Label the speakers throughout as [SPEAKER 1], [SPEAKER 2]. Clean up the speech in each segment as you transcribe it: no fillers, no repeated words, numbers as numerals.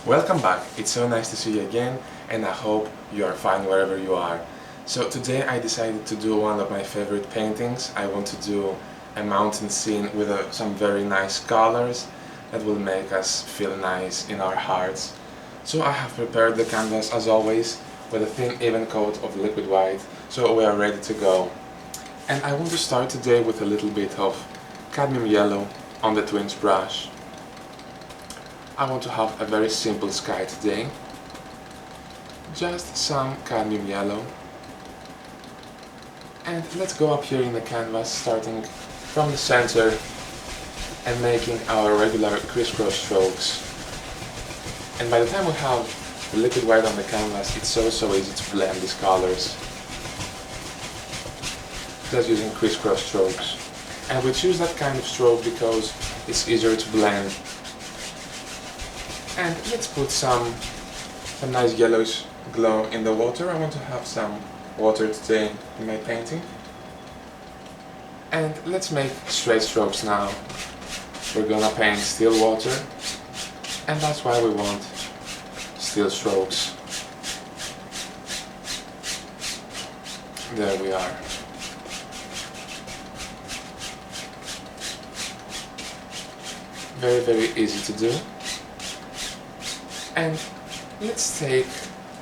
[SPEAKER 1] Welcome back, it's so nice to see you again and I hope you are fine wherever you are. So today I decided to do one of my favorite paintings. I want to do a mountain scene with some very nice colors that will make us feel nice in our hearts. So I have prepared the canvas as always with a thin even coat of liquid white, so we are ready to go. And I want to start today with a little bit of cadmium yellow on the twins brush. I want to have a very simple sky today. Just some cadmium yellow. And let's go up here in the canvas, starting from the center and making our regular crisscross strokes. And by the time we have the liquid white on the canvas, it's so easy to blend these colors. Just using crisscross strokes. And we choose that kind of stroke because it's easier to blend. And let's put some nice yellowish glow in the water. I want to have some water today in my painting. And let's make straight strokes now. We're gonna paint still water, and that's why we want still strokes. There we are. Very easy to do. And let's take,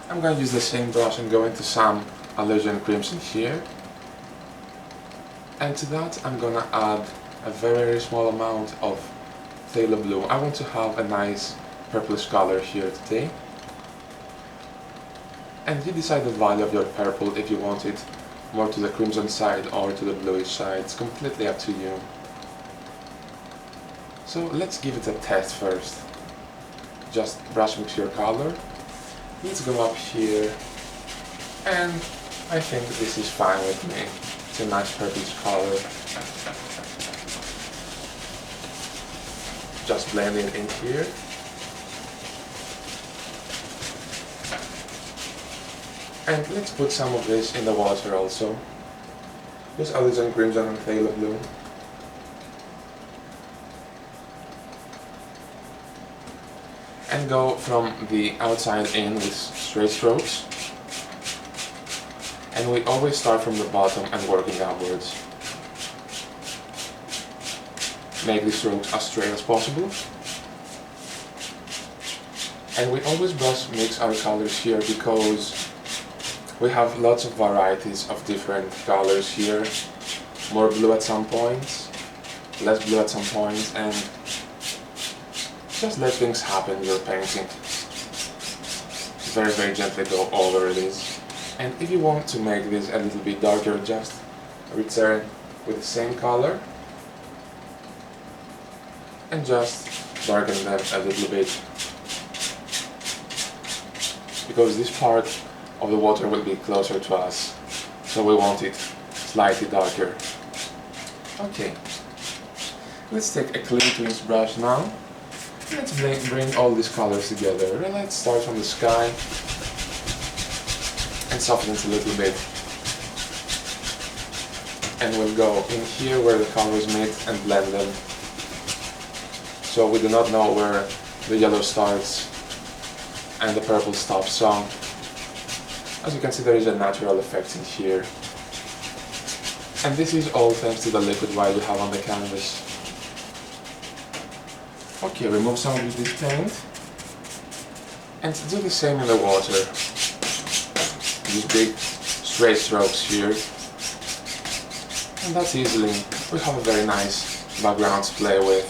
[SPEAKER 1] I'm going to use the same brush and go into some Alizarin crimson here. And to that I'm going to add a very small amount of phthalo blue. I want to have a nice purplish color here today. And you decide the value of your purple if you want it more to the crimson side or to the bluish side. It's completely up to you. So let's give it a test first. Just brush mix your color. Let's go up here, and I think this is fine with me. It's a nice purplish color. Just blend it in here. And let's put some of this in the water also. Just Alizarin crimson and phthalo blue. And go from the outside in with straight strokes. And we always start from the bottom and working upwards. Make the strokes as straight as possible. And we always brush mix our colors here because we have lots of varieties of different colors here. More blue at some points, less blue at some points, and just let things happen in your painting. Very gently go over this. And if you want to make this a little bit darker, just return with the same color and just darken them a little bit, because this part of the water will be closer to us, so we want it slightly darker. Okay, let's take a clean twins brush now. Let's bring all these colors together. Let's start from the sky and soften it a little bit. And we'll go in here where the colors meet and blend them. So we do not know where the yellow starts and the purple stops. So as you can see, there is a natural effect in here. And this is all thanks to the liquid white we have on the canvas. Okay, remove some of this paint and do the same in the water. Use big straight strokes here, and that's easily, we have a very nice background to play with.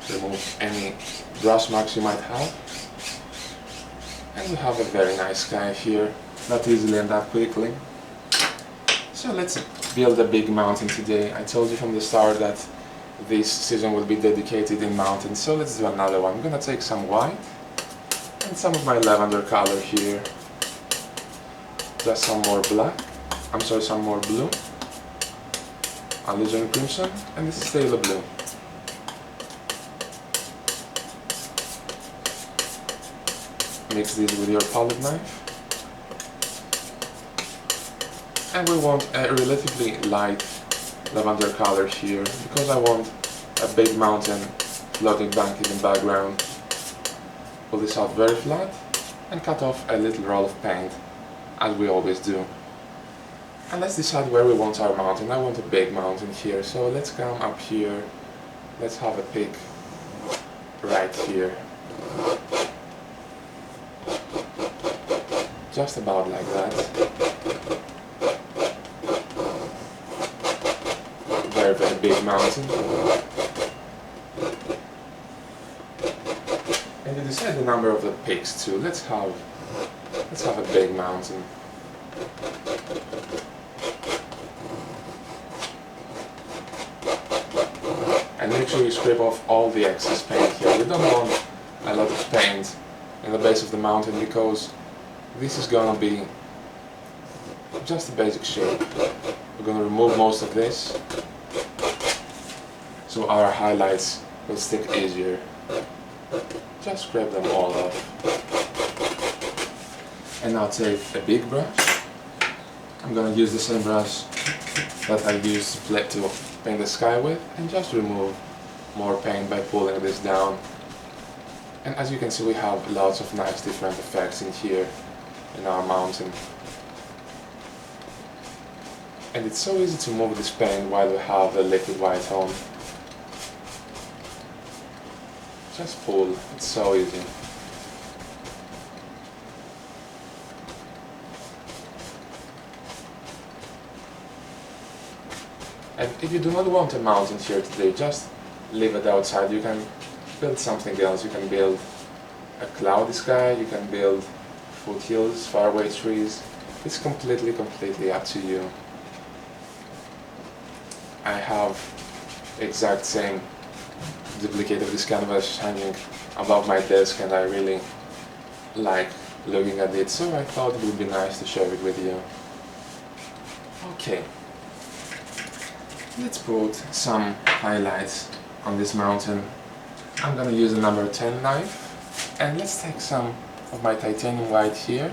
[SPEAKER 1] Remove any brush marks you might have, and we have a very nice sky here, that easily and that quickly. So let's build a big mountain today. I told you from the start that this season will be dedicated in mountains, so let's do another one. I'm gonna take some white and some of my lavender color here. Just some more black, some more blue, Alizarin crimson, and this is phthalo blue. Mix this with your palette knife. And we want a relatively light lavender color here, because I want a big mountain floating blanket in the background. Pull this out very flat and cut off a little roll of paint, as we always do. And let's decide where we want our mountain. I want a big mountain here, so let's come up here. Let's have a pick right here. Just about like that. Very, very big mountain. And you decide the number of the picks too. Let's have a big mountain. And make sure you scrape off all the excess paint here. You don't want a lot of paint in the base of the mountain because this is gonna be just a basic shape. We're gonna remove most of this so our highlights will stick easier. Just scrape them all off. And now take a big brush. I'm gonna use the same brush that I used to paint the sky with, and just remove more paint by pulling this down. And as you can see, we have lots of nice different effects in here in our mountain. And it's so easy to move this paint while we have the liquid white on. Just pull, it's so easy. And if you do not want a mountain here today, just leave it outside. You can build something else. You can build a cloudy sky, you can build foothills, faraway trees. It's completely up to you. I have exact same duplicate of this canvas hanging above my desk, and I really like looking at it, so I thought it would be nice to share it with you. Okay. Let's put some highlights on this mountain. I'm gonna use a number 10 knife, and let's take some of my titanium white here,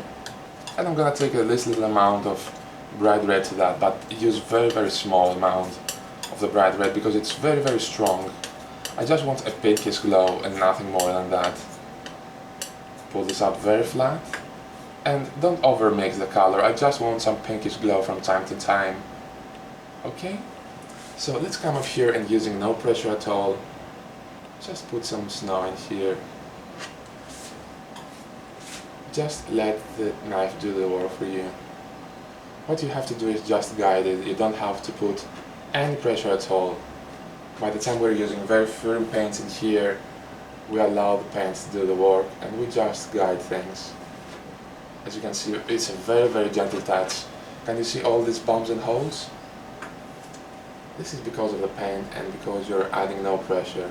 [SPEAKER 1] and I'm gonna take a little amount of bright red to that, but use very small amount of the bright red because it's very strong. I just want a pinkish glow and nothing more than that. Pull this up very flat, and don't over mix the color. I just want some pinkish glow from time to time. Okay? So let's come up here and using no pressure at all, just put some snow in here. Just let the knife do the work for you. What you have to do is just guide it. You don't have to put any pressure at all. By the time we're using very firm paints in here, we allow the paint to do the work and we just guide things. As you can see, it's a very gentle touch. Can you see all these bumps and holes? This is because of the paint and because you're adding no pressure.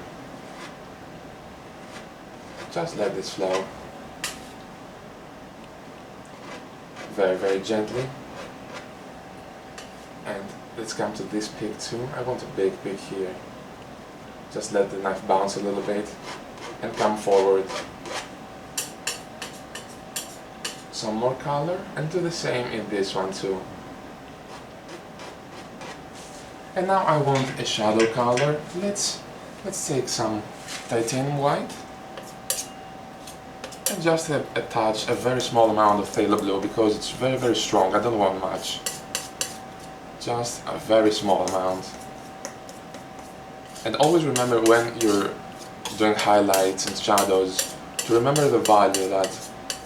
[SPEAKER 1] Just let this flow. Very gently. And let's come to this peak too. I want a big peak here. Just let the knife bounce a little bit and come forward. Some more color and do the same in this one too. And now I want a shadow color. Let's take some titanium white and just attach a very small amount of phthalo blue because it's very strong. I don't want much. Just a very small amount. And always remember when you're doing highlights and shadows to remember the value that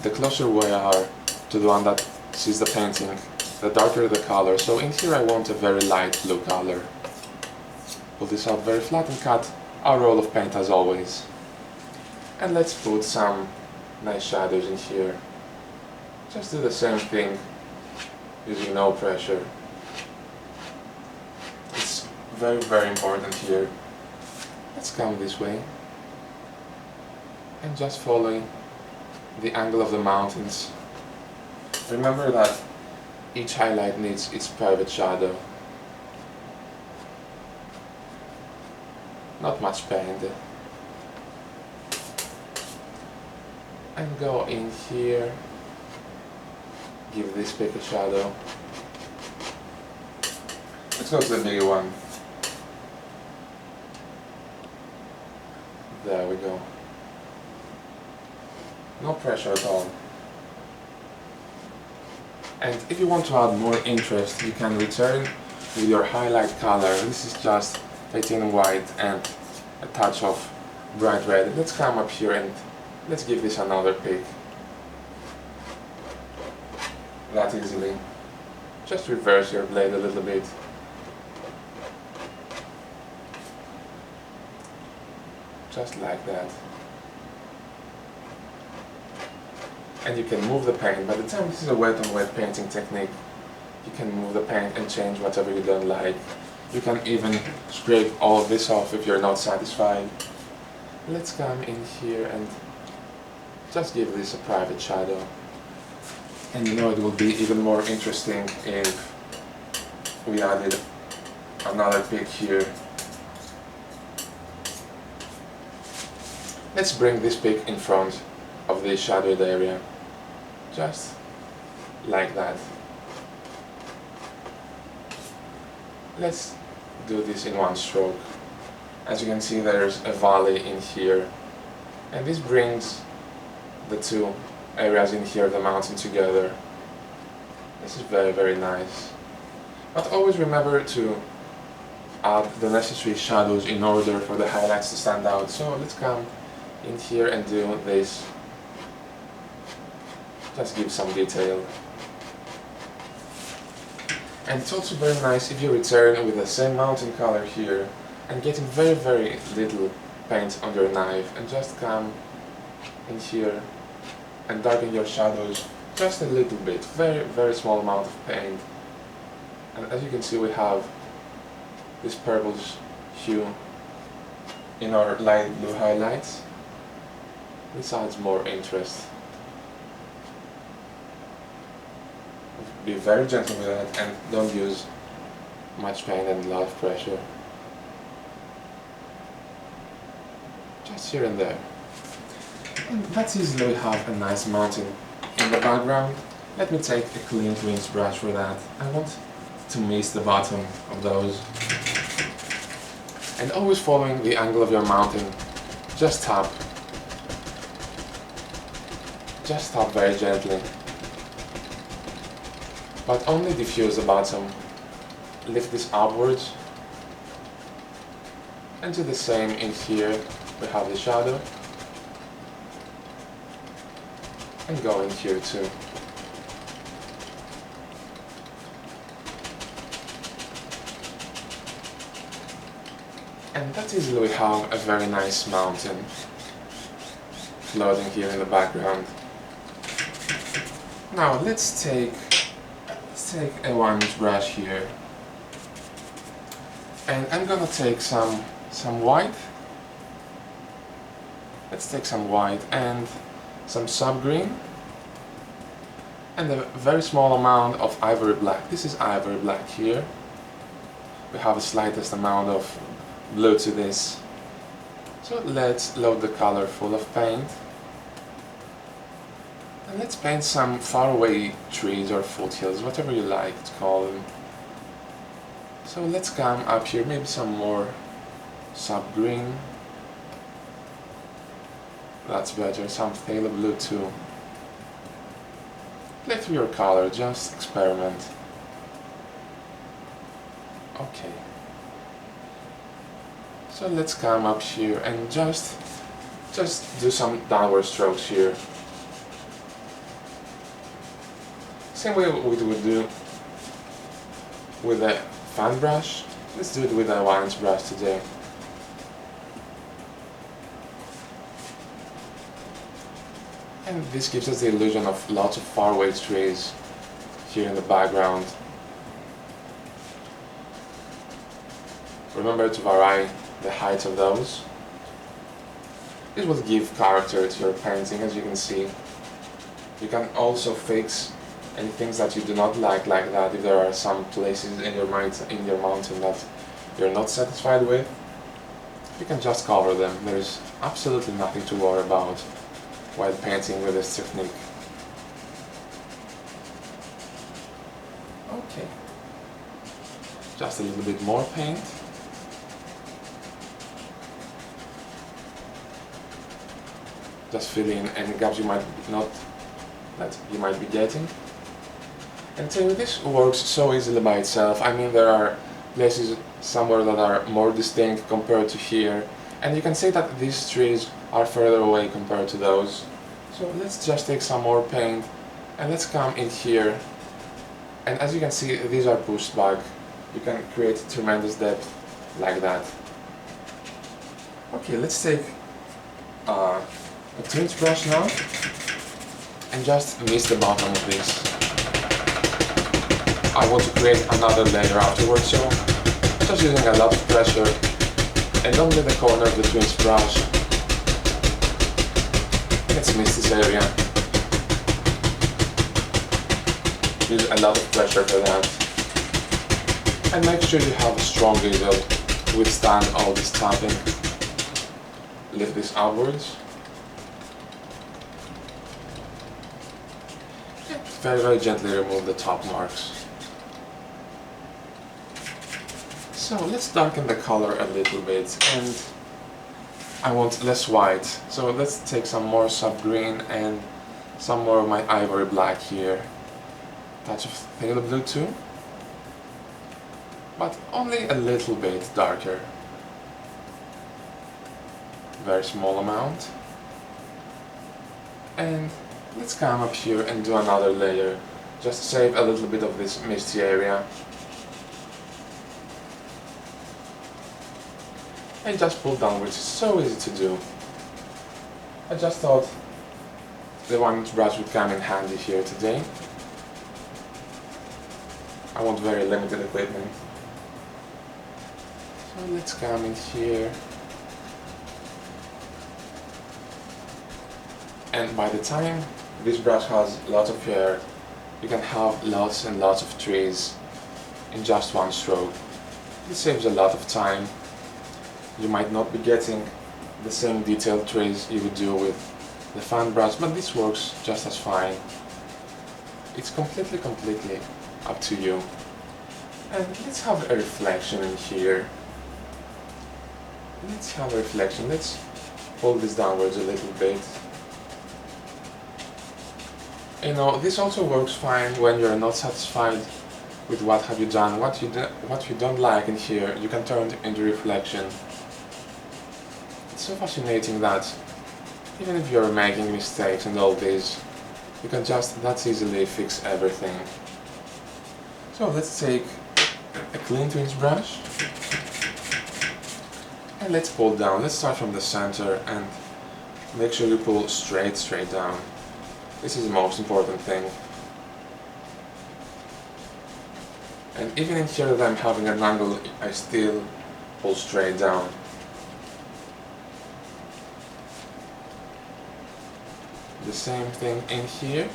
[SPEAKER 1] the closer we are to the one that sees the painting, the darker the color. So in here I want a very light blue color. Pull this out very flat and cut our roll of paint as always. And let's put some nice shadows in here. Just do the same thing using no pressure. It's very important here. Let's come this way and just following the angle of the mountains. Remember that each highlight needs its private shadow. Not much paint. And go in here, give this pick a shadow. Let's go to the bigger one. There we go. No pressure at all. And if you want to add more interest, you can return with your highlight color. This is just titanium white and a touch of bright red. Let's come up here and let's give this another pick. That easily. Just reverse your blade a little bit. Just like that. And you can move the paint. By the time this is a wet on wet painting technique, you can move the paint and change whatever you don't like. You can even scrape all of this off if you're not satisfied. Let's come in here and just give this a private shadow. And you know it will be even more interesting if we added another pick here. Let's bring this pick in front of the shadowed area. Just like that. Let's do this in one stroke. As you can see, there's a valley in here, and this brings the two areas in here, the mountain, together. This is very, very nice. But always remember to add the necessary shadows in order for the highlights to stand out. So let's come in here and do this. Just give some detail. And it's also very nice if you return with the same mountain color here and getting very, very little paint on your knife, and just come in here and darken your shadows just a little bit, very, very small amount of paint. And as you can see, we have this purplish hue in our light blue highlights. This adds more interest. Be very gentle with it and don't use much paint and a lot of pressure. Just here and there. And that's easily we have a nice mountain in the background. Let me take a clean rinse brush for that. I want to mist the bottom of those. And always following the angle of your mountain, just tap. Just tap very gently. But only diffuse the bottom. Lift this upwards. And do the same in here. We have the shadow. And go in here too. And that easily we have a very nice mountain floating here in the background. Now let's take a 1-inch brush here, and I'm gonna take some white. Let's take some white and some sub-green and a very small amount of ivory black. This is ivory black here. We have the slightest amount of blue to this. So let's load the color full of paint. And let's paint some faraway trees or foothills, whatever you like to call them. So let's come up here, maybe some more sub-green. That's better, some phthalo blue too. Play through your color, just experiment. Okay. So let's come up here and just do some downward strokes here. Same way we would do with a fan brush. Let's do it with a 1-inch brush today. And this gives us the illusion of lots of faraway trees here in the background. Remember to vary the height of those. This will give character to your painting, as you can see. You can also fix any things that you do not like that. If there are some places in your mountain that you're not satisfied with, you can just cover them. There's absolutely nothing to worry about while painting with this technique. Okay. Just a little bit more paint. just fill in any gaps you might not that you might be getting. And so this works so easily by itself. I mean, there are places somewhere that are more distinct compared to here, and you can see that these trees are further away compared to those. So let's just take some more paint and let's come in here, and as you can see, these are pushed back. You can create tremendous depth like that. Okay, let's take a tinge brush now and just mist the bottom of this. I want to create another layer afterwards, so just using a lot of pressure and only the corner of the tinge brush. Let's mist this area. Use a lot of pressure for that. And make sure you have a strong easel to withstand all this tapping. Lift this upwards. And very gently remove the top marks. So let's darken the color a little bit, and I want less white. So let's take some more sub green and some more of my ivory black here. Touch of pale blue too, but only a little bit darker. Very small amount. And let's come up here and do another layer. Just save a little bit of this misty area. And just pull down, which is so easy to do. I just thought the 1-inch brush would come in handy here today. I want very limited equipment. So let's come in here. And by the time this brush has lots of hair, you can have lots and lots of trees in just one stroke. This saves a lot of time. You might not be getting the same detailed trees you would do with the fan brush, but this works just as fine. It's completely up to you. And let's have a reflection in here. Let's have a reflection. Let's pull this downwards a little bit. You know, this also works fine when you're not satisfied with what have you done. What you don't like in here, you can turn it into reflection. It's so fascinating that even if you're making mistakes and all this, you can just that easily fix everything. So let's take a clean twinge brush and let's pull down. Let's start from the center and make sure you pull straight down. This is the most important thing. And even in here that I'm having an angle, I still pull straight down. The same thing in here.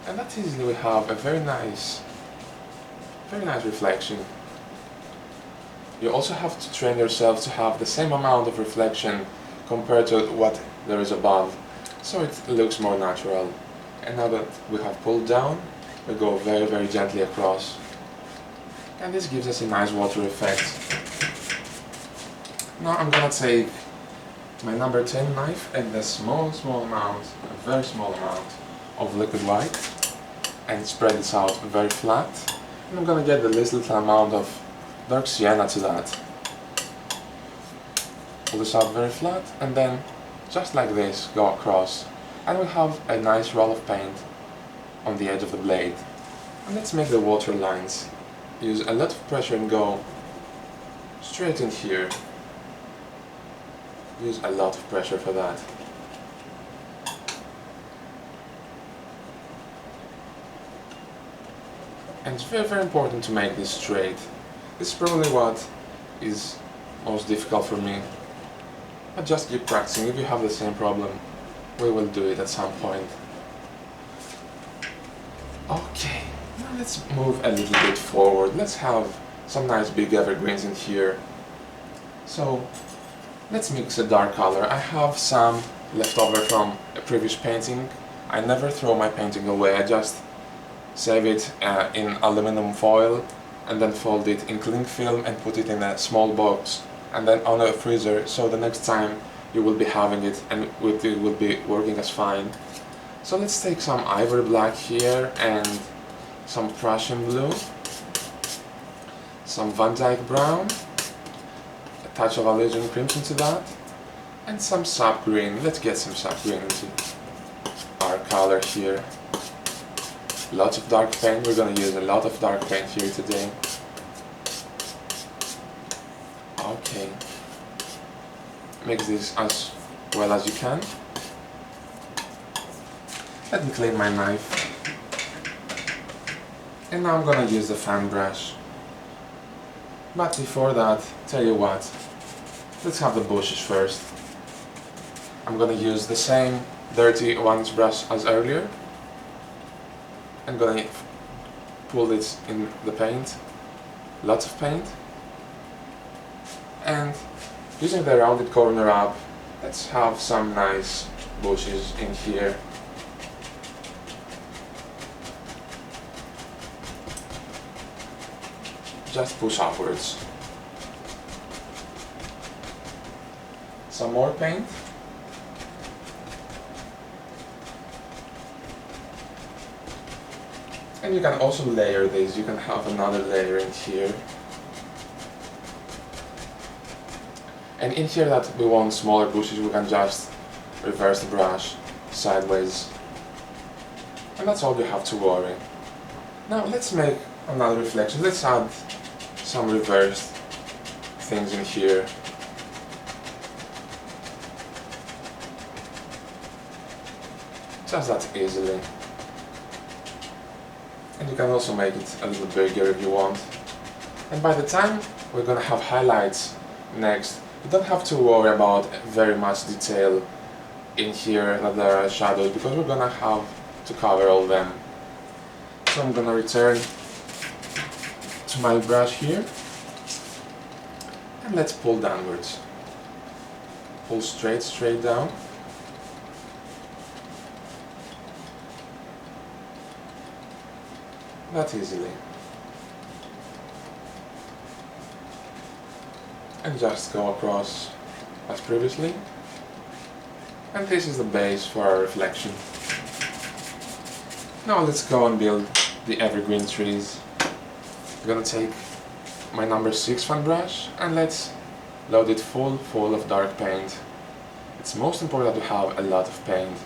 [SPEAKER 1] And that easily we have a very nice reflection. You also have to train yourself to have the same amount of reflection compared to what there is above, so it looks more natural. And now that we have pulled down, we go very gently across, and this gives us a nice water effect. Now I'm gonna take my number 10 knife and a small amount, a very small amount of liquid white, and spread this out very flat. And I'm gonna get the little amount of dark sienna to that. Pull this out very flat, and then just like this, go across, and we have a nice roll of paint on the edge of the blade. And let's make the water lines. Use a lot of pressure and go straight in here. Use a lot of pressure for that. And it's very important to make this straight. This is probably what is most difficult for me. But just keep practicing. If you have the same problem, we will do it at some point. Okay, now let's move a little bit forward. Let's have some nice big evergreens in here. So let's mix a dark color. I have some left over from a previous painting. I never throw my painting away. I just save it in aluminum foil and then fold it in cling film and put it in a small box and then on a freezer, so the next time you will be having it and it will be working as fine. So let's take some ivory black here and some Prussian blue, some Van Dyke brown, a touch of alizarin crimson to that, and some sap green. Let's get some sap green into our color here. Lots of dark paint. We're gonna use a lot of dark paint here today. Okay. Mix this as well as you can. Let me clean my knife. And now I'm gonna use the fan brush. But before that, tell you what, let's have the bushes first. I'm gonna use the same dirty 1-inch brush as earlier. I'm gonna pull this in the paint, lots of paint, and using the rounded corner up, let's have some nice bushes in here. Just push upwards. Some more paint. And you can also layer this, you can have another layer in here. And in here that we want smaller bushes, we can just reverse the brush sideways. And that's all you have to worry. Now let's make another reflection. Let's add some reversed things in here. Just that easily. And you can also make it a little bigger if you want. And by the time we're gonna have highlights next, you don't have to worry about very much detail in here that there are shadows, because we're gonna have to cover all them. So I'm gonna return to my brush here and let's pull downwards. Pull straight down. That easily. And just go across as previously. And this is the base for our reflection. Now let's go and build the evergreen trees. I'm gonna take my number 6 fan brush and let's load it full of dark paint. It's most important to have a lot of paint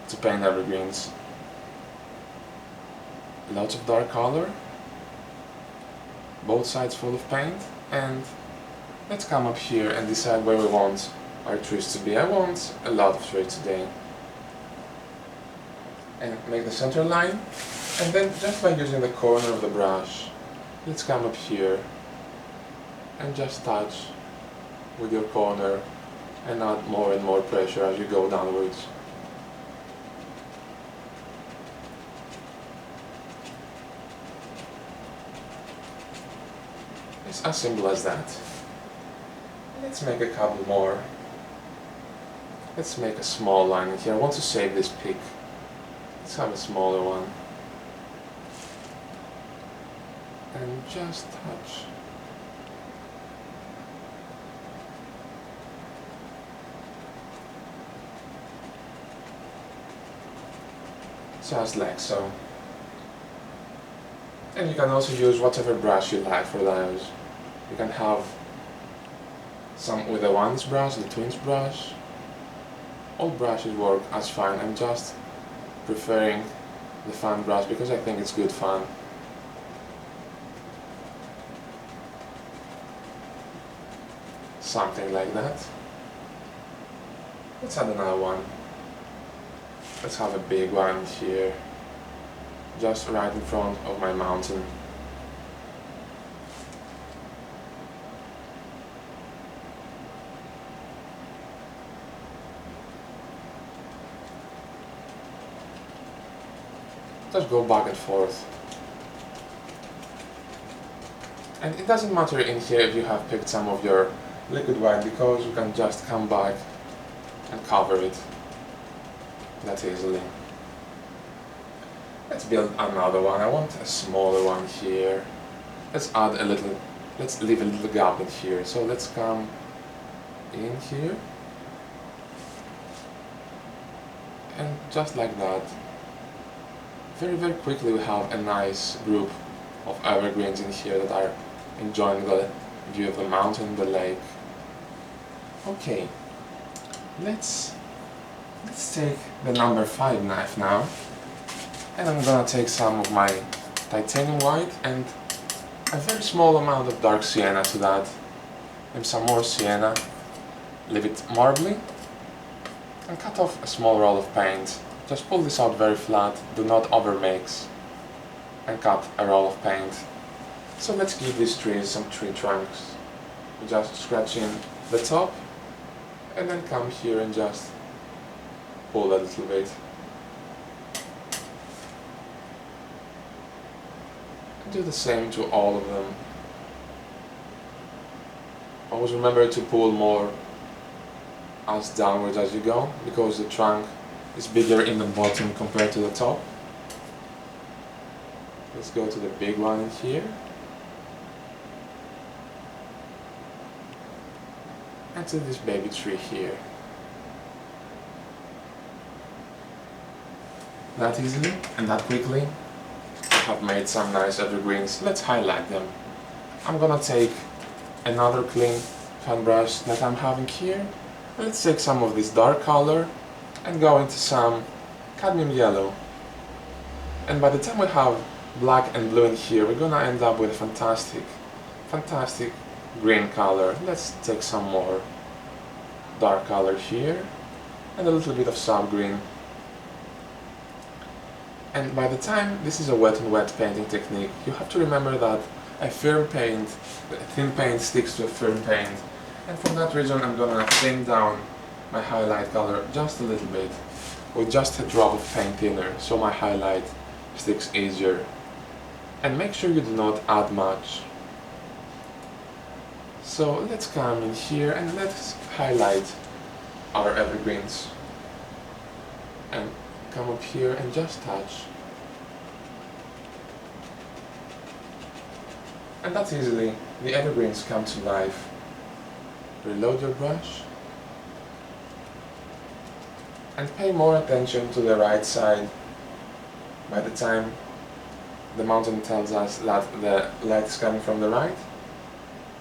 [SPEAKER 1] to paint evergreens. Lots of dark color, both sides full of paint, and let's come up here and decide where we want our trees to be. I want a lot of trees today. And make the center line, and then just by using the corner of the brush, let's come up here and just touch with your corner and add more and more pressure as you go downwards. It's as simple as that. Let's make a couple more. Let's make a small line in here. I want to save this peak. Let's have a smaller one. And just touch. Just like so. And you can also use whatever brush you like for those. You can have some with the 1-inch brush, the 2-inch brush. All brushes work as fine. I'm just preferring the fan brush because I think it's good fun. Something like that. Let's add another one. Let's have a big one here, just right in front of my mountain. Just go back and forth. And it doesn't matter in here if you have picked some of your liquid white, because you can just come back and cover it that easily. Let's build another one. I want a smaller one here. Let's add a little let's leave a little gap in here. So let's come in here, and just like that, very quickly we have a nice group of evergreens in here that are enjoying the view of the mountain, the lake. Okay, let's take the number 5 knife now, and I'm gonna take some of my titanium white and a very small amount of dark sienna to that, and some more sienna, leave it marbly, and cut off a small roll of paint. Just pull this out very flat, do not overmix, and cut a roll of paint. So let's give these trees some tree trunks. Just scratch in the top, and then come here and just pull a little bit. Do the same to all of them. Always remember to pull more as downwards as you go, because the trunk is bigger in the bottom compared to the top. Let's go to the big one in here. And to this baby tree here. That easily and that quickly I have made some nice evergreens. Let's highlight them. I'm gonna take another clean fan brush that I'm having here. Let's take some of this dark color and go into some cadmium yellow. And by the time we have black and blue in here, we're gonna end up with a fantastic green color. Let's take some more dark color here and a little bit of sub green. And by the time this is a wet and wet painting technique, you have to remember that a thin paint sticks to a firm paint. And for that reason I'm gonna thin down my highlight color just a little bit with just a drop of paint thinner, so my highlight sticks easier. And make sure you do not add much. So let's come in here and let's highlight our evergreens. And come up here and just touch. And that's easily the evergreens come to life. Reload your brush and pay more attention to the right side. By the time the mountain tells us that the light is coming from the right,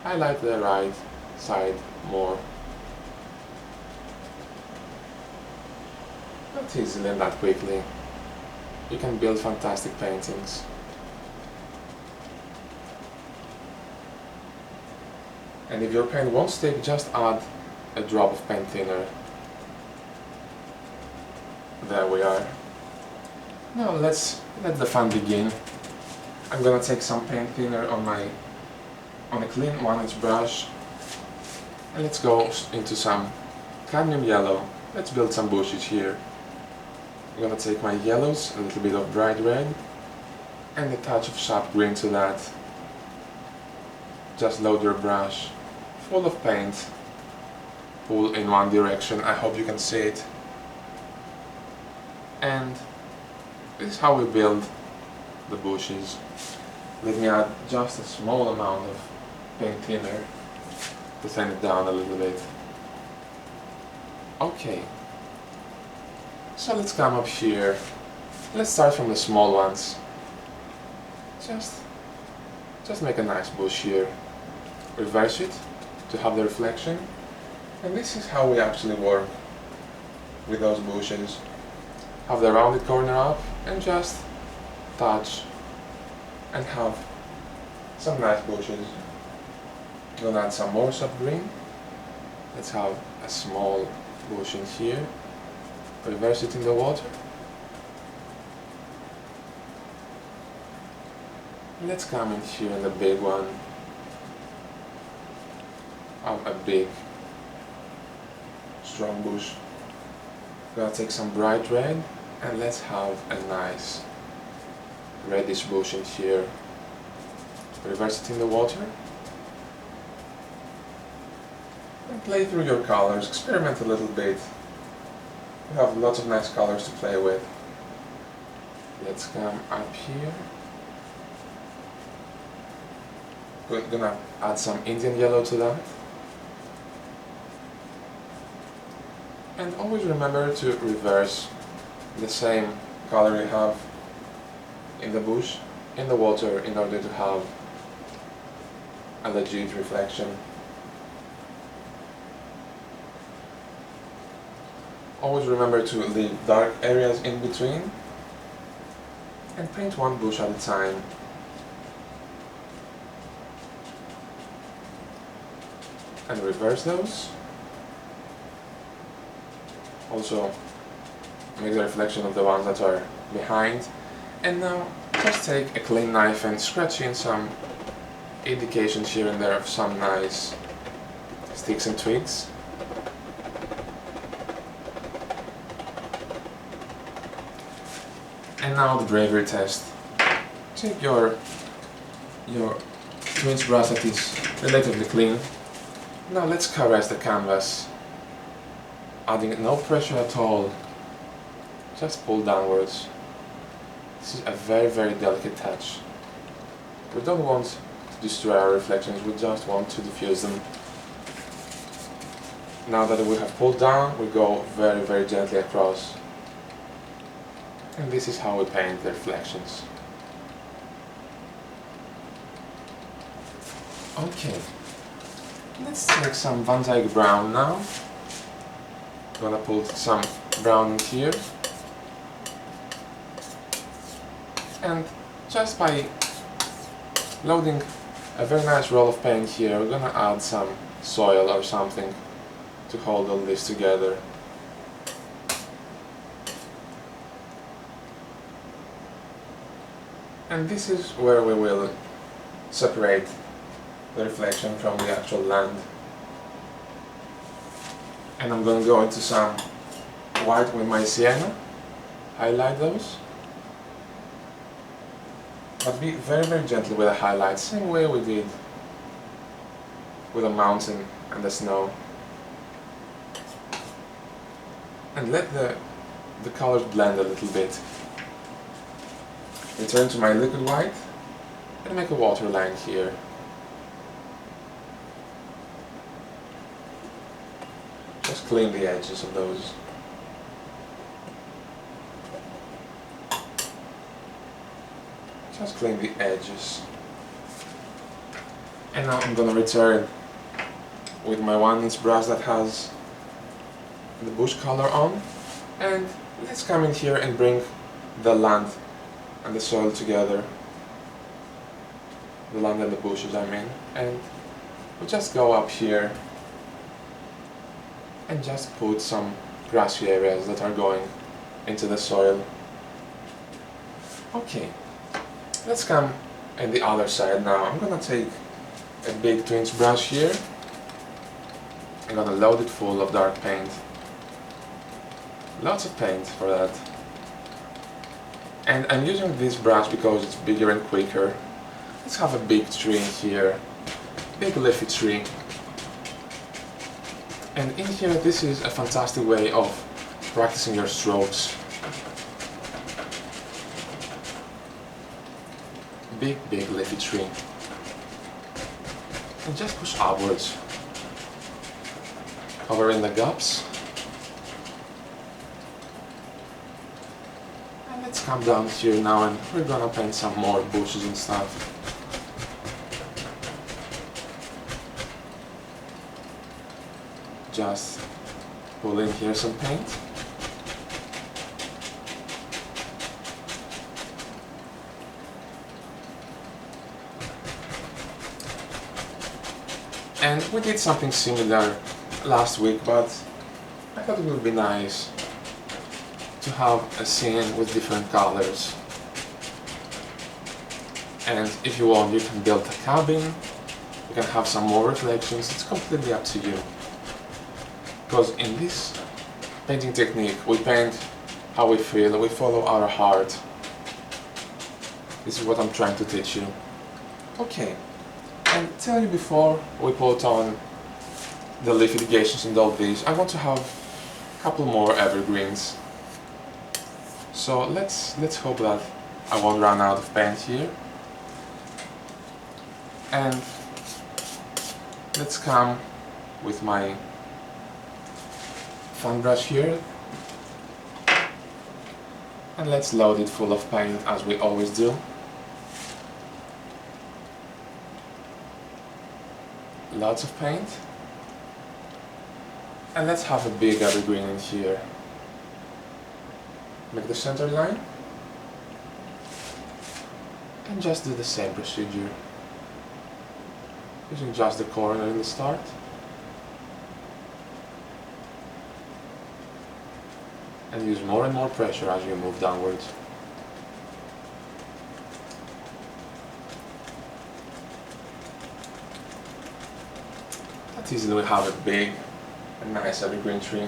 [SPEAKER 1] highlight the right side more. Not easily and that quickly. You can build fantastic paintings. And if your paint won't stick, just add a drop of paint thinner. There we are. Now let the fun begin. I'm gonna take some paint thinner on a clean 1-inch brush, and let's go into some cadmium yellow. Let's build some bushes here. I'm gonna take my yellows, a little bit of bright red, and a touch of sharp green to that. Just load your brush full of paint, pull in one direction. I hope you can see it. And this is how we build the bushes. Let me add just a small amount of paint thinner to thin it down a little bit. Okay, so let's come up here. Let's start from the small ones. Just make a nice bush here. Reverse it to have the reflection. And this is how we actually work with those bushes. Have the rounded corner up and just touch and have some nice bushes. Gonna add some more sub green. Let's have a small bush in here. Reverse it in the water. Let's come in here in the big one. Have a big, strong bush. Gonna take some bright red and let's have a nice reddish bush in here. Reverse it in the water. And play through your colors, experiment a little bit. You have lots of nice colors to play with. Let's come up here. gonna add some Indian yellow to that. And always remember to reverse the same color you have in the bush, in the water, in order to have a legit reflection. Always remember to leave dark areas in between and paint one bush at a time. And reverse those. Also make the reflection of the ones that are behind. And now just take a clean knife and scratch in some indications here and there of some nice sticks and twigs. And now the bravery test. Take your twins brush that is relatively clean. Now let's caress the canvas, adding no pressure at all. Just pull downwards. This is a very delicate touch. We don't want to destroy our reflections, we just want to diffuse them. Now that we have pulled down, we go very gently across. And this is how we paint the reflections. Okay, let's take some Van Dyke brown now. I'm gonna put some brown in here. And just by loading a very nice roll of paint here, we're gonna add some soil or something to hold all this together. And this is where we will separate the reflection from the actual land. And I'm going to go into some white with my sienna, highlight those. But be very gently with the highlights, same way we did with the mountain and the snow. And let the colors blend a little bit. Return to my liquid white and make a water line here. Just clean the edges of those. Just clean the edges. And now I'm gonna return with my 1-inch brush that has the bush color on, and let's come in here and bring the land and the soil together. The land and the bushes, I mean. And we just go up here and just put some grassy areas that are going into the soil. Okay, let's come on the other side now. I'm gonna take a big 2-inch brush here. I'm gonna load it full of dark paint. Lots of paint for that. And I'm using this brush because it's bigger and quicker. Let's have a big tree here, big leafy tree. And in here, this is a fantastic way of practicing your strokes. Big leafy tree. And just push upwards, covering the gaps. Let's come down here now and we're gonna paint some more bushes and stuff. Just pull in here some paint. And we did something similar last week, but I thought it would be nice to have a scene with different colors. And if you want, you can build a cabin, you can have some more reflections, it's completely up to you. Because in this painting technique, we paint how we feel, we follow our heart. This is what I'm trying to teach you. Okay, and tell you before we put on the leaf irrigations and all these, I want to have a couple more evergreens. So let's hope that I won't run out of paint here. And Let's come with my fan brush here and let's load it full of paint as we always do. Lots of paint. And let's have a big evergreen in here. Make the center line. And just do the same procedure. Using just the corner in the start. And use more and more pressure as you move downwards. That easily we have a big and nice evergreen tree.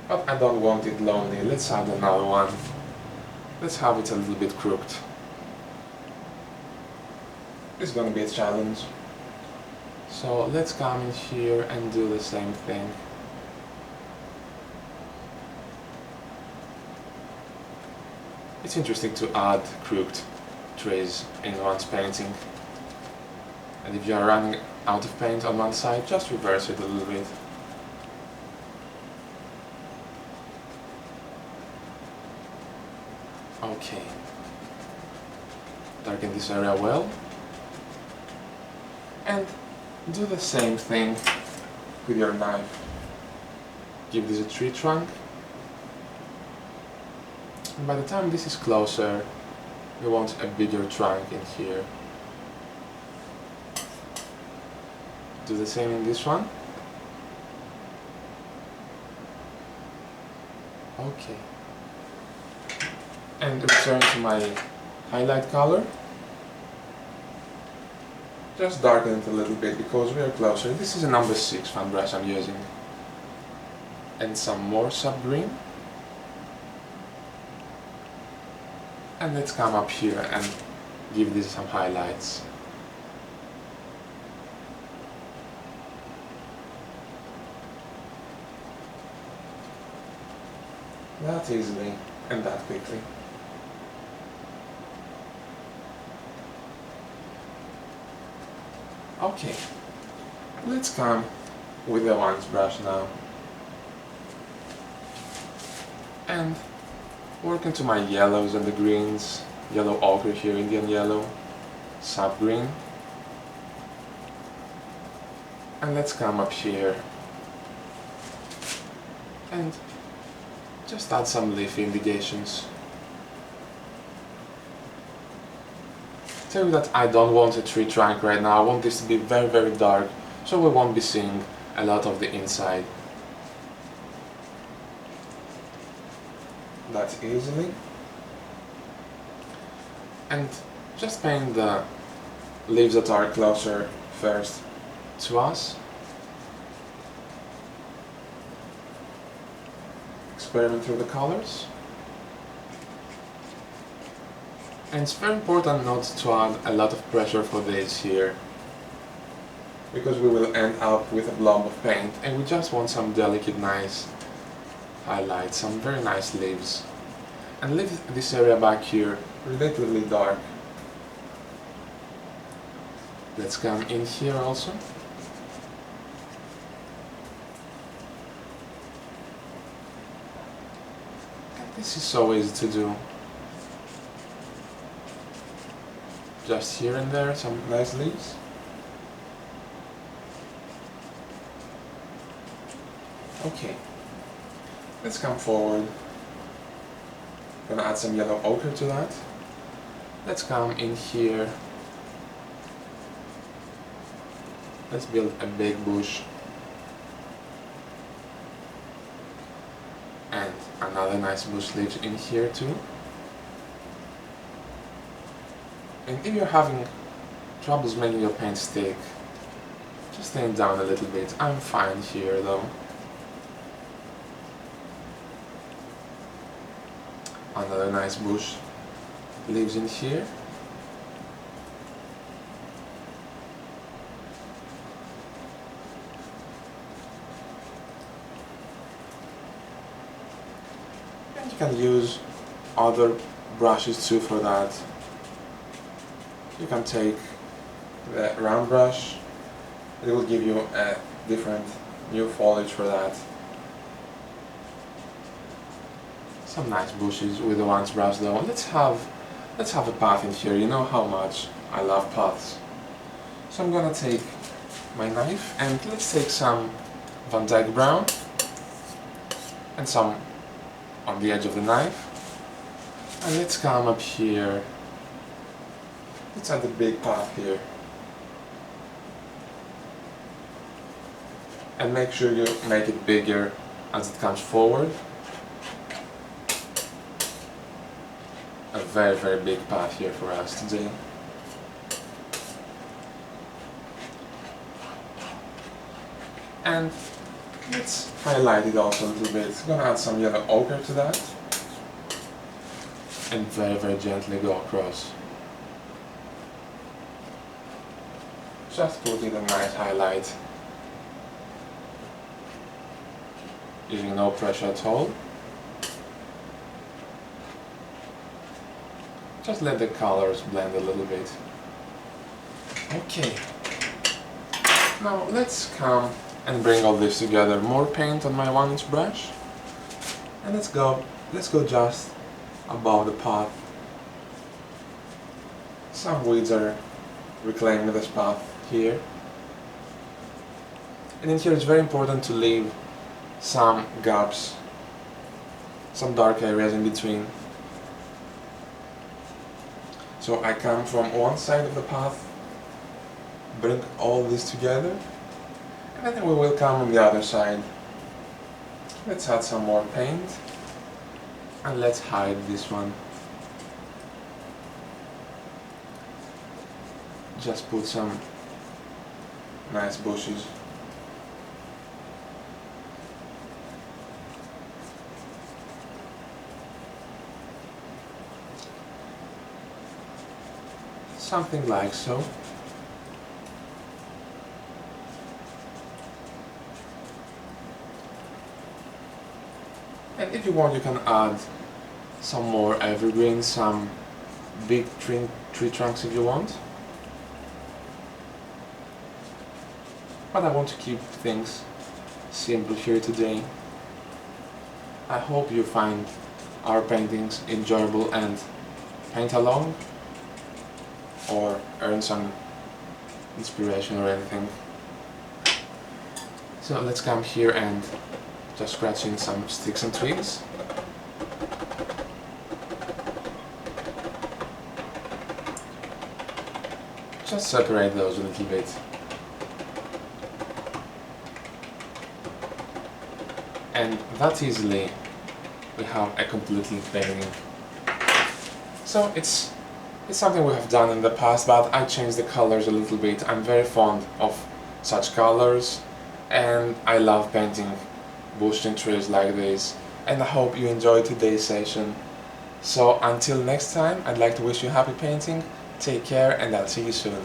[SPEAKER 1] But I don't want it lonely, let's add another one. Let's have it a little bit crooked. It's gonna be a challenge. So let's come in here and do the same thing. It's interesting to add crooked trees in one's painting. And if you are running out of paint on one side, just reverse it a little bit. Okay. Darken this area well. And do the same thing with your knife. Give this a tree trunk. And by the time this is closer, we want a bigger trunk in here. Do the same in this one. Okay. And return to my highlight color. Just darken it a little bit because we are closer. This is a number 6 fan brush I'm using. And some more sub-green. And let's come up here and give this some highlights. That easily and that quickly. Okay, let's come with the orange brush now and work into my yellows and the greens. Yellow ochre here, Indian yellow, sap green, and let's come up here and just add some leaf indications. Tell you that I don't want a tree trunk right now. I want this to be very, very dark, so we won't be seeing a lot of the inside. That easily. And just paint the leaves that are closer first to us. Experiment through the colors. And it's very important not to add a lot of pressure for this here, because we will end up with a blob of paint and we just want some delicate, nice highlights, some very nice leaves. And leave this area back here relatively dark. Let's come in here also. And this is so easy to do. Just here and there, some nice leaves. Okay, let's come forward. Gonna add some yellow ochre to that. Let's come in here. Let's build a big bush. And another nice bush leaf in here too. And if you're having troubles making your paint stick, just thin it down a little bit. I'm fine here though. Another nice bush leaves in here. And you can use other brushes too for that. You can take the round brush. It will give you a different new foliage for that. Some nice bushes with the ones brush though. Let's have a path in here. You know how much I love paths. So I'm gonna take my knife and let's take some Van Dyke brown and some on the edge of the knife. And let's come up here. Let's add the big path here. And make sure you make it bigger as it comes forward. A very, very big path here for us today. And let's highlight it also a little bit. I'm gonna add some yellow ochre to that. And very, very gently go across. Just putting a nice highlight. Using no pressure at all. Just let the colors blend a little bit. Okay. Now let's come and bring all this together. More paint on my 1-inch brush. And let's go just above the path. Some weeds are reclaiming this path here. And in here it's very important to leave some gaps, some dark areas in between. So I come from one side of the path, bring all this together, and then we will come on the other side. Let's add some more paint, and let's hide this one. Just put some nice bushes. Something like so. And if you want, you can add some more evergreens, some big tree trunks if you want. But I want to keep things simple here today. I hope you find our paintings enjoyable and paint along, or earn some inspiration or anything. So let's come here and just scratch in some sticks and twigs. Just separate those a little bit. And that easily we have a completely painting. So it's something we have done in the past, but I changed the colors a little bit. I'm very fond of such colors, and I love painting bush and trees like this. And I hope you enjoyed today's session. So until next time, I'd like to wish you happy painting, take care, and I'll see you soon.